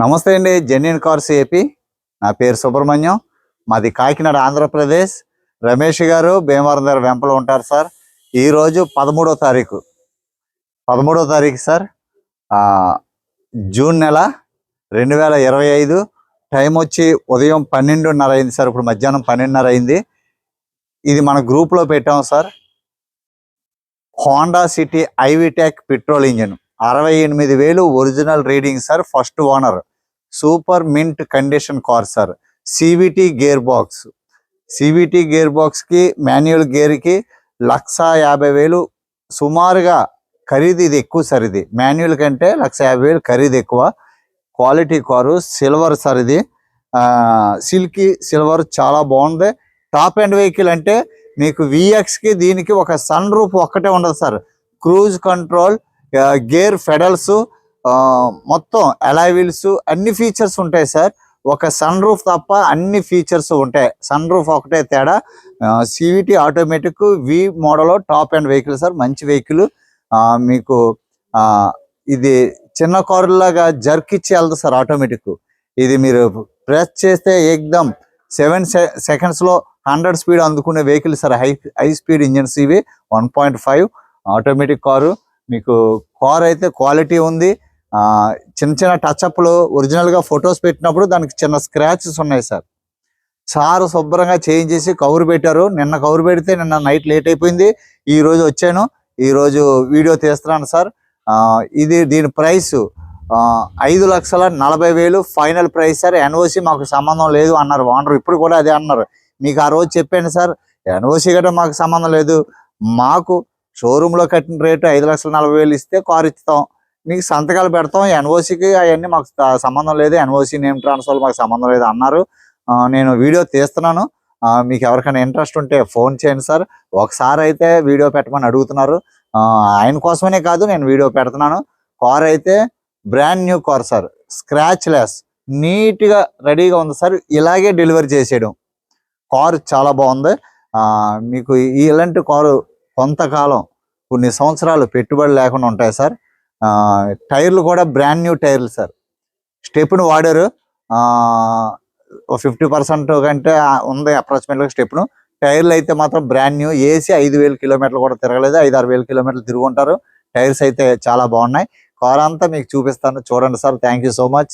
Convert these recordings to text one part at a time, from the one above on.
నమస్తే అండి. Genuine cars AP. నా పేరు సుబ్రహ్మణ్యం. మాది కాకినాడ, ఆంధ్రప్రదేశ్. రమేష్ గారు భీమవరం దగ్గర వెంపలో ఉంటారు సార్. ఈరోజు 13వ తారీఖు సార్, జూన్ నెల 2025. టైం వచ్చి ఉదయం 12:30 అయింది సార్. ఇప్పుడు మధ్యాహ్నం 12:30 అయింది. ఇది మన గ్రూప్లో పెట్టాం sir. Honda city i-VTEC petrol engine 68,000 original reading sir. First owner, super mint condition car sir. CVT gear box కి మాన్యువల్ గేర్ కి 1,50,000 సుమారుగా ఖరీదు. ఇది ఎక్కువ సార్. ఇది మాన్యువల్ కంటే 1,50,000 ఖరీదు ఎక్కువ. Quality car, silver sir. ఇది సిల్కీ సిల్వర్, చాలా బాగుంది. టాప్ అండ్ వెహికల్ అంటే మీకు విఎక్స్కి దీనికి ఒక సన్ రూఫ్ ఒక్కటే ఉండదు sir. Cruise control, gear pedals, మొత్తం అలాయ్ వీల్స్, అన్ని ఫీచర్స్ ఉంటాయి సార్. ఒక సన్ రూఫ్ తప్ప అన్ని ఫీచర్స్ ఉంటాయి. సన్ రూఫ్ ఒకటే తేడా. CVT automatic V model top and vehicle sir. మంచి వెహికల్. మీకు ఇది చిన్న కారు లాగా జర్క్ ఇచ్చి వెళ్తుంది సార్. ఆటోమేటిక్ ఇది మీరు ప్రెస్ చేస్తే ఏకదం 7 సెకండ్స్లో 100 స్పీడ్ అందుకునే vehicle sir. High speed engines ఇవి. 1.5 ఆటోమేటిక్ కారు. మీకు కార్ అయితే క్వాలిటీ ఉంది. చిన్న చిన్న టచ్అప్లు, ఒరిజినల్గా ఫొటోస్ పెట్టినప్పుడు దానికి చిన్న స్క్రాచెస్ ఉన్నాయి సార్. సార్ శుభ్రంగా చేంజ్ చేసి కవర్ పెట్టారు. నిన్న కవర్ పెడితే నిన్న నైట్ లేట్ అయిపోయింది. ఈ రోజు వచ్చాను, ఈరోజు వీడియో తీస్తున్నాను సార్. దీని price 5,40,000 final price sir. NOC మాకు సంబంధం లేదు అన్నారు ఓనర్. ఇప్పుడు కూడా అదే అన్నారు. మీకు ఆ రోజు చెప్పాను సార్, ఎన్ఓసి గట్రా మాకు సంబంధం లేదు, మాకు షోరూంలో కట్టిన రేటు 5,40,000 ఇస్తే కారు ఇస్తాం, మీకు సంతకాలు పెడతాం, ఎన్ఓసికి అవన్నీ మాకు సంబంధం లేదు, ఎన్ఓసి నేమ్ ట్రాన్స్ఫర్ మాకు సంబంధం లేదు అన్నారు. నేను వీడియో తీస్తున్నాను. మీకు ఎవరికైనా ఇంట్రెస్ట్ ఉంటే ఫోన్ చేయండి సార్. ఒకసారి అయితే వీడియో పెట్టమని అడుగుతున్నారు. ఆయన కోసమనే కాదు, నేను వీడియో పెడుతున్నాను. కార్ అయితే brand new car sir. Scratch less, నీట్గా రెడీగా ఉంది సార్. ఇలాగే డెలివరీ చేసేయడం. కారు చాలా బాగుంది. మీకు ఇలాంటి కారు కొంతకాలం, కొన్ని సంవత్సరాలు పెట్టుబడి లేకుండా ఉంటాయి సార్. టైర్లు కూడా బ్రాండ్ న్యూ టైర్లు సార్. స్టెప్ను వాడారు. 50% కంటే ఉంది అప్రాక్సిమేట్గా స్టెప్ను. టైర్లు అయితే మాత్రం బ్రాండ్ న్యూ. ఏసీ 5,000 కిలోమీటర్లు కూడా తిరగలేదు. 5,000-6,000 కిలోమీటర్లు తిరుగుంటారు. టైర్స్ అయితే చాలా బాగున్నాయి. కార్ అంతా మీకు చూపిస్తాను, చూడండి sir. Thank you so much.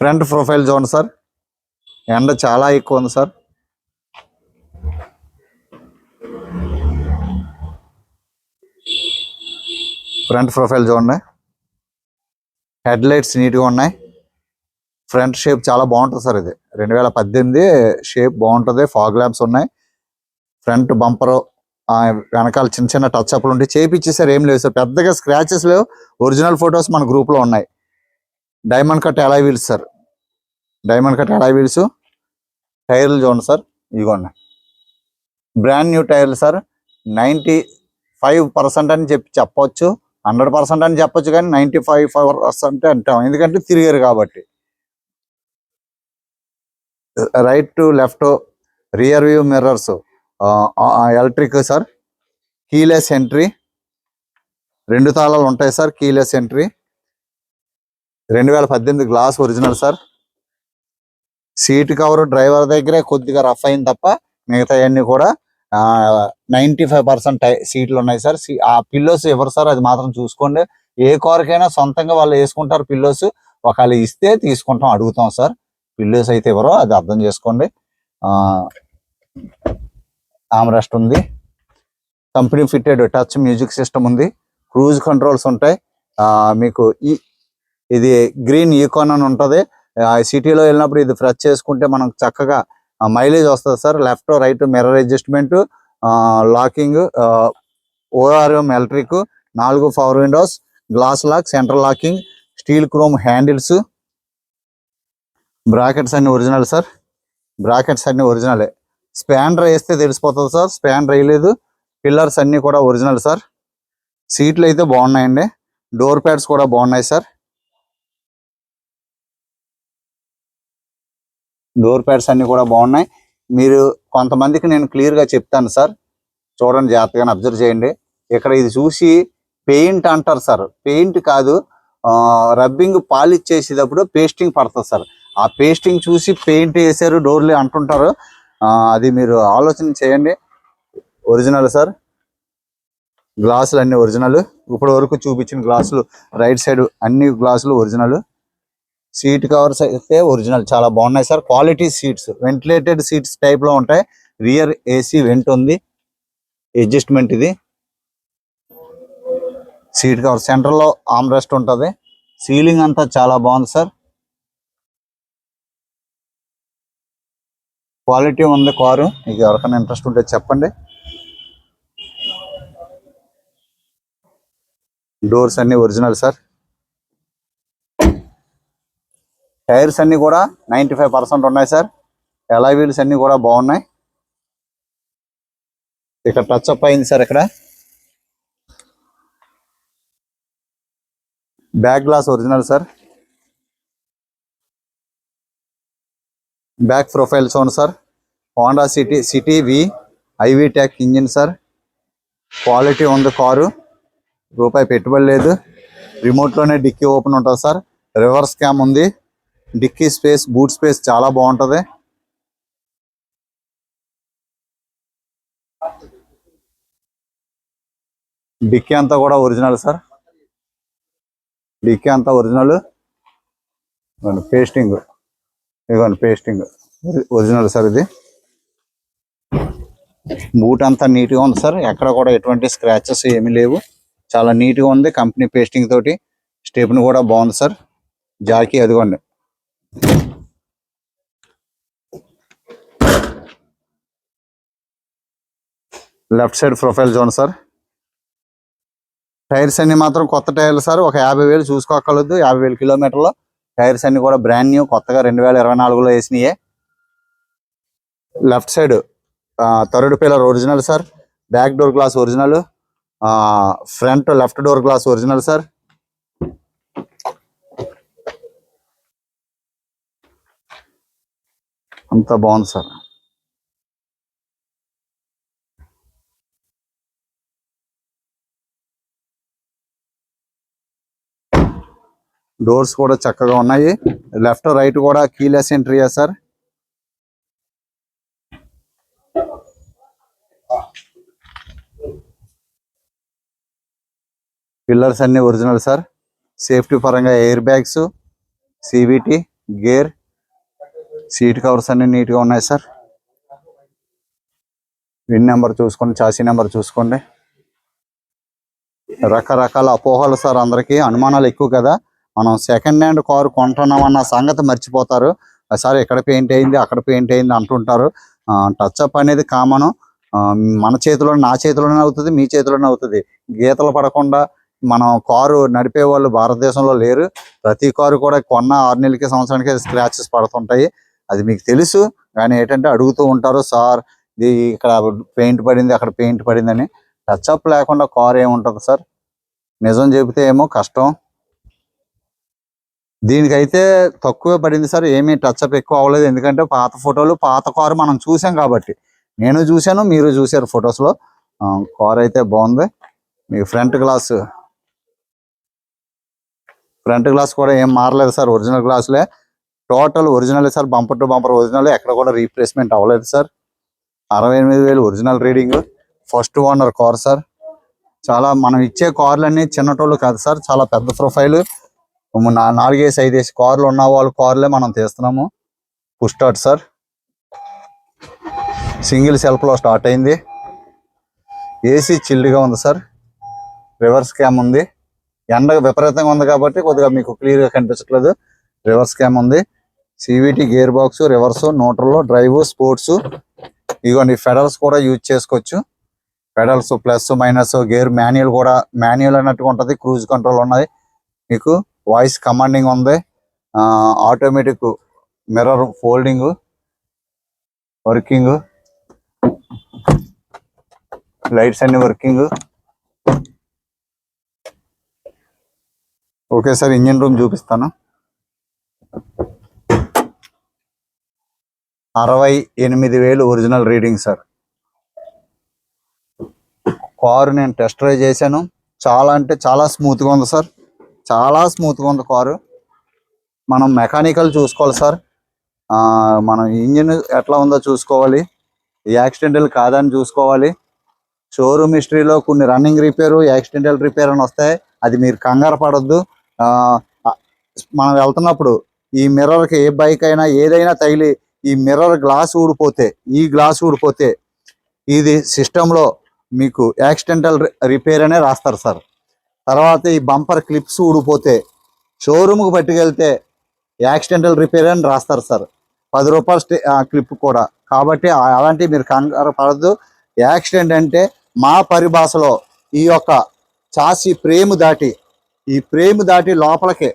Front profile చూడండి సార్. ఎండ చాలా ఎక్కువ ఉంది సార్. ఫ్రంట్ ప్రొఫైల్ చూడండి. హెడ్ లైట్స్ నీట్గా ఉన్నాయి. ఫ్రంట్ షేప్ చాలా బాగుంటుంది సార్. ఇది 2018 షేప్ బాగుంటుంది. ఫాగ్ ల్యాంప్స్ ఉన్నాయి. ఫ్రంట్ బంపరు, వెనకాల చిన్న చిన్న టచ్ అప్లు ఉంటాయి. చేపిచ్చేసారు, ఏం లేవు సార్. పెద్దగా స్క్రాచెస్ లేవు. ఒరిజినల్ ఫొటోస్ మన గ్రూప్లో ఉన్నాయి. Diamond cut alloy wheels sir. Diamond cut alloy wheels. టైర్లు చూడండి సార్, ఇదిగోండి బ్రాండ్ న్యూ టైర్లు సార్. 95% అని చెప్పొచ్చు, 100% అని చెప్పొచ్చు, కానీ 95% అంటాం, ఎందుకంటే తిరిగారు కాబట్టి. Right to left rear view mirrors electric sir. Keyless entry, 2 తాళాలు ఉంటాయి sir. Keyless entry. 2018 glass original sir. Seat cover driver దగ్గరే కొద్దిగా రఫ్ అయింది తప్ప మిగతా అన్ని కూడా 95% సీట్లు ఉన్నాయి సార్. ఆ పిల్లోస్ ఎవరు సార్, అది మాత్రం చూసుకోండి. ఏ కారుకైనా సొంతంగా వాళ్ళు వేసుకుంటారు పిల్లోస్. ఒకవేళ ఇస్తే తీసుకుంటాం, అడుగుతాం సార్. పిల్లోస్ అయితే ఎవరో అది అర్థం చేసుకోండి. ఆమ్రెస్ట్ ఉంది. Company fitted touch music system ఉంది. క్రూజ్ కంట్రోల్స్ ఉంటాయి. మీకు ఇది గ్రీన్ ఈకాన్ అని ఉంటుంది. సిటీలో వెళ్ళినప్పుడు ఇది ప్రెస్ చేసుకుంటే మనం చక్కగా మైలేజ్ వస్తుంది sir. Left right mirror adjustment, locking, ORM electric, 4 power windows, glass lock, central locking, steel chrome handles. Brackets అన్ని ఒరిజినల్ సార్. బ్రాకెట్స్ అన్ని ఒరిజినలే. స్పాండర్ వేస్తే తెలిసిపోతుంది సార్. స్పాండర్ వేయలేదు. పిల్లర్స్ అన్ని కూడా ఒరిజినల్ సార్. సీట్లు అయితే బాగున్నాయండి. డోర్ ప్యాడ్స్ కూడా బాగున్నాయి సార్. డోర్ ప్యాడ్స్ అన్ని కూడా బాగున్నాయి. మీరు కొంతమందికి నేను క్లియర్గా చెప్తాను సార్, చూడండి, జాగ్రత్తగా అబ్జర్వ్ చేయండి. ఇక్కడ ఇది చూసి పెయింట్ అంటారు సార్, పెయింట్ కాదు, రబ్బింగ్ పాలిష్ చేసేటప్పుడు పేస్టింగ్ పడుతుంది సార్. ఆ పేస్టింగ్ చూసి పెయింట్ వేసారు డోర్లు అంటుంటారు. అది మీరు ఆలోచన చేయండి. ఒరిజినల్ సార్, గ్లాసులు అన్ని ఒరిజినల్. ఇప్పటి వరకు చూపించిన గ్లాసులు రైట్ సైడ్ అన్ని గ్లాసులు ఒరిజినల్. సీట్ కవర్స్ అయితే ఒరిజినల్, చాలా బాగున్నాయి sir. Quality seats, ventilated seats type లో ఉంటాయి. రియర్ ఏసీ వెంట్ ఉంది, అడ్జస్ట్మెంట్ ఇది. సీట్ కవర్ సెంటర్ లో ఆర్మ్ రెస్ట్ ఉంటుంది. సీలింగ్ అంతా చాలా బాగుంది సార్, క్వాలిటీ ఉంది కారు. మీకు ఎవరికైనా ఇంట్రెస్ట్ ఉంటే చెప్పండి. డోర్స్ అన్ని ఒరిజినల్ సార్. టైర్స్ అన్ని కూడా 95% ఉన్నాయి సార్. అలాయ్ వీల్స్ అన్ని కూడా బాగున్నాయి. ఇక్కడ టచ్ అప్ అయింది సార్. ఇక్కడ back glass original sir. Back profile చూడండి sir. Honda City i-VTEC engine sir. Quality ఉంది కారు, రూపాయి పెట్టుబడి లేదు. రిమోట్లోనే డిక్కీ ఓపెన్ ఉంటుంది సార్. రివర్స్ క్యామ్ ఉంది. డిక్కీ స్పేస్, బూట్ స్పేస్ చాలా బాగుంటుంది. డిక్కీ అంతా కూడా ఒరిజినల్ సార్. డిక్కీ అంతా ఒరిజినల్. పేస్టింగ్, ఇదిగోండి పేస్టింగ్ ఒరిజినల్ సార్. ఇది బూట్ అంతా నీట్గా ఉంది సార్. ఎక్కడ కూడా ఎటువంటి స్క్రాచెస్ ఏమీ లేవు, చాలా నీట్గా ఉంది. కంపెనీ పేస్టింగ్ తోటి. స్టెప్ని కూడా బాగుంది సార్. జాకీ అదిగోండి. లెఫ్ట్ సైడ్ ప్రొఫైల్ చూడండి సార్. టైర్స్ అన్ని మాత్రం కొత్త టైర్లు సార్. ఒక 50,000 చూసుకోక్కర్లేదు. 50,000 కిలోమీటర్లు. టైర్స్ అన్ని కూడా బ్రాండ్ న్యూ, కొత్తగా 2024లో వేసినాయే. Left side third pillar original sir. Back door glass original. Front left door glass original sir. అంతా బాగుంది సార్. డోర్స్ కూడా చక్కగా ఉన్నాయి. లెఫ్ట్ రైట్ కూడా కీలెస్ ఎంట్రీయా సార్. పిల్లర్స్ అన్ని ఒరిజినల్ సార్. సేఫ్టీ పరంగా air bags, CVT, gear, seat covers అన్ని నీట్గా ఉన్నాయి సార్. విన్ నెంబర్ చూసుకోండి, చాసీ నెంబర్ చూసుకోండి. రకరకాల అపోహలు సార్. అందరికీ అనుమానాలు ఎక్కువ కదా. మనం సెకండ్ హ్యాండ్ కారు కొంటున్నామన్న సంగతి మర్చిపోతారు సార్. ఎక్కడ పెయింట్ అయింది, అక్కడ పెయింట్ అయింది అంటుంటారు. టచ్అప్ అనేది కామను. మన చేతిలో, నా చేతిలోనే అవుతుంది, మీ చేతిలోనే అవుతుంది. గీతలు పడకుండా మనం కారు నడిపే వాళ్ళు భారతదేశంలో లేరు. ప్రతి కారు కూడా కొన్న 6 నెలలకి, సంవత్సరానికి స్క్రాచెస్ పడుతుంటాయి. అది మీకు తెలుసు. కానీ ఏంటంటే అడుగుతూ ఉంటారు, సార్ ఇది ఇక్కడ పెయింట్ పడింది, అక్కడ పెయింట్ పడిందని. టచ్అప్ లేకుండా కారు ఏముంటుంది సార్? నిజం చెబితే ఏమో కష్టం. దీనికైతే తక్కువే పడింది సార్. ఏమీ టచ్అప్ ఎక్కువ అవ్వలేదు. ఎందుకంటే పాత ఫోటోలు, పాత కారు మనం చూసాం కాబట్టి. నేను చూశాను, మీరు చూశారు ఫొటోస్లో. కారు అయితే బాగుంది. మీకు ఫ్రంట్ గ్లాస్ కూడా ఏం మారలేదు సార్. ఒరిజినల్ గ్లాసులే, total original sir. Bumper to bumper original, ఎక్కడ కూడా రీప్లేస్మెంట్ అవ్వలేదు sir. 68,000 original reading. First owner car sir. చాలా మనం ఇచ్చే కార్లన్నీ చిన్నటోళ్ళు కాదు సార్, చాలా పెద్ద ప్రొఫైల్. 4-5 కార్లు ఉన్న వాళ్ళ కార్లే మనం తీస్తున్నాము. Push start sir. సింగిల్ సెల్ఫ్లో స్టార్ట్ అయింది. ఏసీ చిల్డ్గా ఉంది సార్. రివర్స్ క్యామ్ ఉంది. ఎండ విపరీతంగా ఉంది కాబట్టి కొద్దిగా మీకు క్లియర్గా కనిపించట్లేదు. రివర్స్ క్యామ్ ఉంది. CVT gear box, reverse, neutral, drive, sports. ఇదిగోండి ఫెడల్స్ కూడా యూజ్ చేసుకోవచ్చు. Paddles plus minus, gear manual కూడా, మాన్యువల్ అన్నట్టుగా ఉంటుంది. క్రూజ్ కంట్రోల్ ఉన్నది. మీకు వాయిస్ కమాండింగ్ ఉంది. Automatic mirror folding, working, lights అన్ని working. Okay sir, engine room చూపిస్తాను. 68,000 ఒరిజినల్ రీడింగ్ సార్. కారు నేను టెస్ట్ డ్రైవ్ చేశాను. చాలా అంటే చాలా స్మూత్గా ఉంది సార్, చాలా స్మూత్గా ఉంది కారు. మనం మెకానికల్ చూసుకోవాలి సార్, మనం ఇంజిన్ ఎట్లా ఉందో చూసుకోవాలి, యాక్సిడెంటల్ కాదని చూసుకోవాలి. షోరూమ్ హిస్టరీలో కొన్ని రన్నింగ్ రిపేరు, యాక్సిడెంటల్ రిపేర్ అని వస్తాయి, అది మీరు కంగారు పడొద్దు. మనం వెళ్తున్నప్పుడు ఈ మిర్రర్కి ఏ బైక్ అయినా ఏదైనా తగిలి ఈ మిర్రర్ గ్లాస్ ఊడిపోతే, ఈ గ్లాస్ ఊడిపోతే ఇది సిస్టంలో మీకు యాక్సిడెంటల్ రిపేర్ అనే రాస్తారు సార్. తర్వాత ఈ బంపర్ క్లిప్స్ ఊడిపోతే షోరూమ్కి పట్టుకెళ్తే యాక్సిడెంటల్ రిపేర్ అని రాస్తారు సార్, 10 రూపాయలు క్లిప్ కూడా. కాబట్టి అలాంటివి మీరు కంగారు పడద్దు. యాక్సిడెంట్ అంటే మా పరిభాషలో ఈ యొక్క చాసి ఈ ఫ్రేమ్ దాటి లోపలికి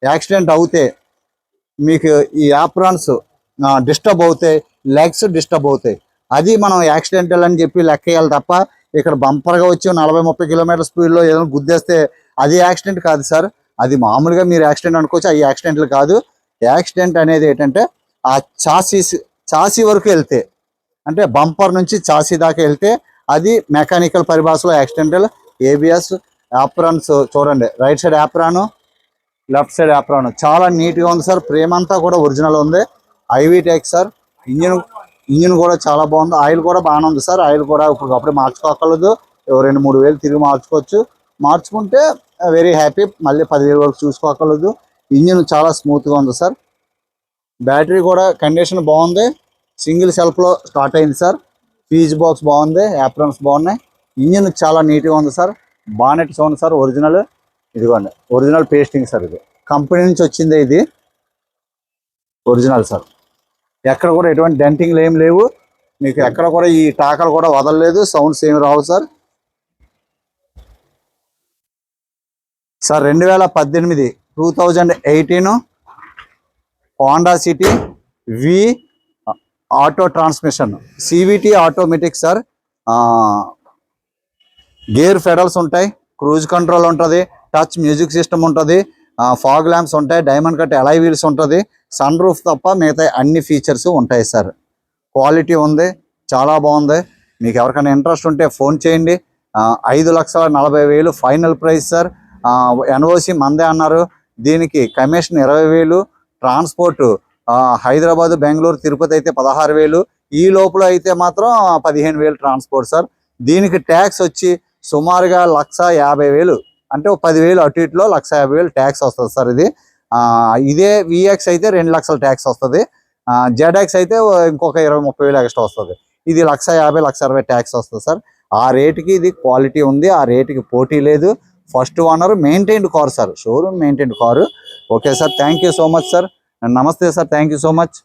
యాక్సిడెంట్ అవుతే మీకు ఈ యాప్రాన్స్ డిస్టర్బ్ అవుతాయి, లెగ్స్ డిస్టర్బ్ అవుతాయి. అది మనం యాక్సిడెంటల్ అని చెప్పి లెక్కేయాలి తప్ప, ఇక్కడ బంపర్గా వచ్చి 40-30 కిలోమీటర్ స్పీడ్లో ఏదైనా గుద్దేస్తే అది యాక్సిడెంట్ కాదు సార్. అది మామూలుగా మీరు యాక్సిడెంట్ అనుకోవచ్చు, అవి యాక్సిడెంట్లు కాదు. యాక్సిడెంట్ అనేది ఏంటంటే ఆ చాసీ వరకు వెళ్తే, అంటే బంపర్ నుంచి చాసీ దాకా వెళ్తే అది మెకానికల్ పరిభాషలో యాక్సిడెంటల్. ఏబిఎస్ యాప్రాన్స్ చూడండి, right side యాప్రాను, left side apron చాలా నీట్గా ఉంది సార్. ఫ్రేమ్ అంతా కూడా ఒరిజినల్ ఉంది, ఐవీ టెక్ సార్. ఇంజిన్ కూడా చాలా బాగుంది. ఆయిల్ కూడా బాగానే ఉంది సార్. ఆయిల్ కూడా ఇప్పుడు అప్పుడే మార్చుకోగలదు, 2-3 వేలు తిరిగి మార్చుకోవచ్చు. మార్చుకుంటే వెరీ హ్యాపీ. మళ్ళీ 10,000 వరకు చూసుకోగలదు. ఇంజిన్ చాలా స్మూత్గా ఉంది సార్. బ్యాటరీ కూడా కండిషన్ బాగుంది, సింగిల్ సెల్ఫ్లో స్టార్ట్ అయింది సార్. ఫీజ్ బాక్స్ బాగుంది, యాప్రాన్స్ బాగున్నాయి. ఇంజిన్ చాలా నీట్గా ఉంది sir. Bonnet sound sir original, ఇదిగోండి ఒరిజినల్ పేస్టింగ్ సార్. ఇది కంపెనీ నుంచి వచ్చింది, ఇది ఒరిజినల్ సార్. ఎక్కడ కూడా ఎటువంటి డెంటింగ్లు ఏం లేవు మీకు, ఎక్కడ కూడా ఈ టాకలు కూడా వదలలేదు, సౌండ్స్ ఏమి రావు sir. 2018 Honda City V auto transmission, CVT automatic sir. Gear paddles ఉంటాయి, క్రూజ్ కంట్రోల్ ఉంటుంది, టచ్ మ్యూజిక్ సిస్టమ్ ఉంటుంది, ఫాగ్ ల్యాంప్స్ ఉంటాయి, డైమండ్ కట్ అలాయ్ వీల్స్ ఉంటుంది, సన్ రూఫ్ తప్ప మిగతా అన్ని ఫీచర్స్ ఉంటాయి సార్. క్వాలిటీ ఉంది, చాలా బాగుంది. మీకు ఎవరికైనా ఇంట్రెస్ట్ ఉంటే ఫోన్ చేయండి. 5,40,000 ఫైనల్ ప్రైస్ సార్. ఎన్ఓసి మందే అన్నారు. దీనికి కమిషన్ 20,000, ట్రాన్స్పోర్ట్ హైదరాబాద్, బెంగళూరు, తిరుపతి అయితే 16,000, ఈ లోపల అయితే మాత్రం 15,000 ట్రాన్స్పోర్ట్ సార్. దీనికి ట్యాక్స్ వచ్చి సుమారుగా 1,50,000, అంటే 10,000 అటు ఇటులో 1,50,000 ట్యాక్స్ వస్తుంది సార్. ఇది ఇదే విఎక్స్ అయితే 2 లక్షల ట్యాక్స్ వస్తుంది, జెడ్ఎక్స్ అయితే ఇంకొక 20-30,000 ఎక్స్ట్రా వస్తుంది. ఇది 1,50,000, 1,60,000 ట్యాక్స్ వస్తుంది సార్. ఆ రేటుకి ఇది క్వాలిటీ ఉంది, ఆ రేటుకి పోటీ లేదు. First owner, maintained car sir, showroom maintained car. Okay sir, thank you so much sir. నమస్తే sir, thank you so much.